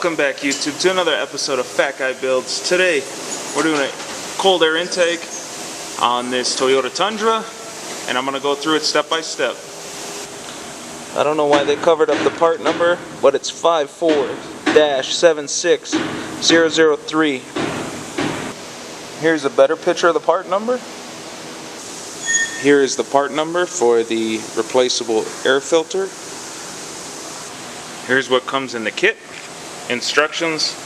Welcome back, YouTube, to another episode of FatGuyBuilds. Today, we're doing a cold air intake on this Toyota Tundra, and I'm going to go through it step by step. I don't know why they covered up the part number, but it's 54-76003. Here's a better picture of the part number. Here is the part number for the replaceable air filter. Here's what comes in the kit. Instructions,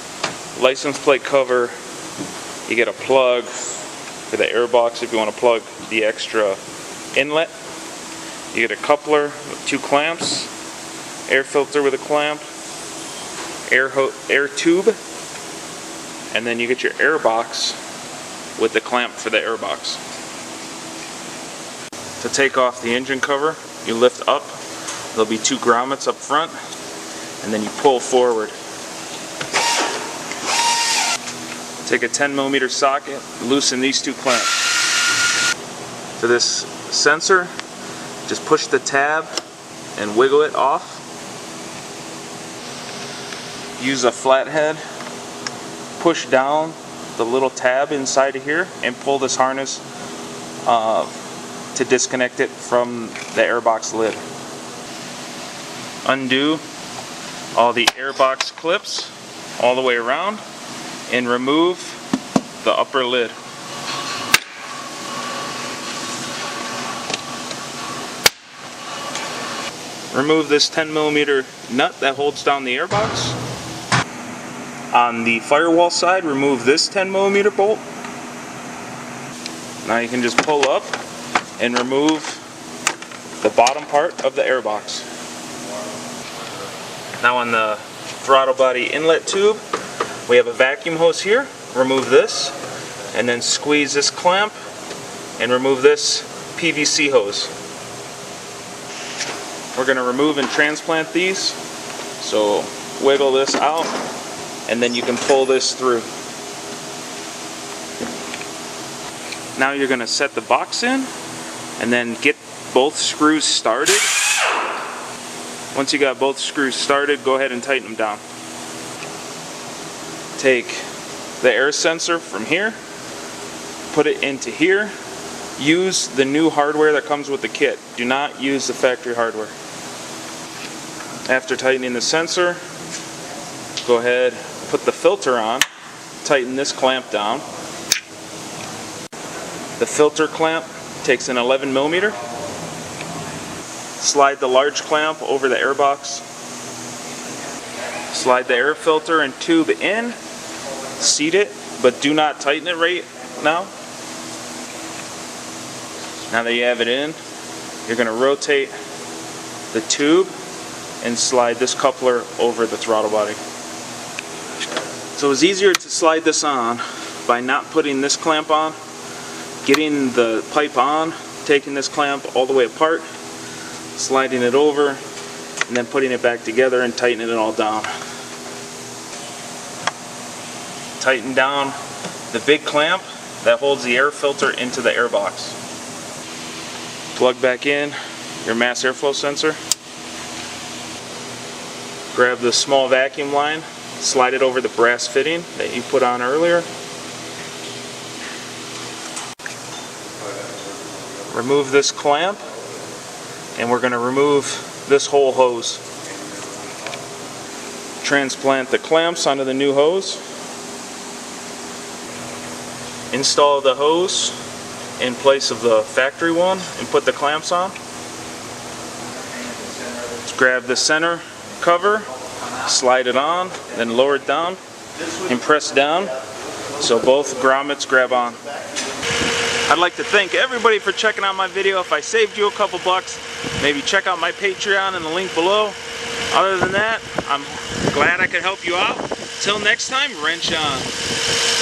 license plate cover, you get a plug for the air box if you want to plug the extra inlet. You get a coupler with 2 clamps, air filter with a clamp, air tube, and then you get your air box with the clamp for the air box. To take off the engine cover, you lift up. There'll be 2 grommets up front, and then you pull forward. Take a 10mm socket, loosen these 2 clamps. For this sensor, just push the tab and wiggle it off. Use a flathead, push down the little tab inside of here and pull this harness to disconnect it from the airbox lid. Undo all the airbox clips all the way around and remove the upper lid. Remove this 10mm nut that holds down the airbox. On the firewall side, remove this 10mm bolt. Now you can just pull up and remove the bottom part of the airbox. Now on the throttle body inlet tube, we have a vacuum hose here. Remove this and then squeeze this clamp and remove this PVC hose. We're going to remove and transplant these, so wiggle this out and then you can pull this through. Now you're going to set the box in and then get both screws started. Once you got both screws started, go ahead and tighten them down. Take the air sensor from here, put it into here. Use the new hardware that comes with the kit. Do not use the factory hardware. After tightening the sensor, go ahead, put the filter on, tighten this clamp down. The filter clamp takes an 11mm. Slide the large clamp over the airbox. Slide the air filter and tube in. Seat it, but do not tighten it right now. Now that you have it in, you're going to rotate the tube and slide this coupler over the throttle body. So it's easier to slide this on by not putting this clamp on, getting the pipe on, taking this clamp all the way apart, sliding it over, and then putting it back together and tightening it all down. Tighten down the big clamp that holds the air filter into the air box. Plug back in your mass airflow sensor. Grab the small vacuum line, slide it over the brass fitting that you put on earlier. Remove this clamp, and we're going to remove this whole hose. Transplant the clamps onto the new hose. Install the hose in place of the factory one and put the clamps on. Let's grab the center cover, slide it on, then lower it down and press down so both grommets grab on. I'd like to thank everybody for checking out my video. If I saved you a couple bucks, maybe check out my Patreon in the link below. Other than that, I'm glad I could help you out. Till next time, wrench on.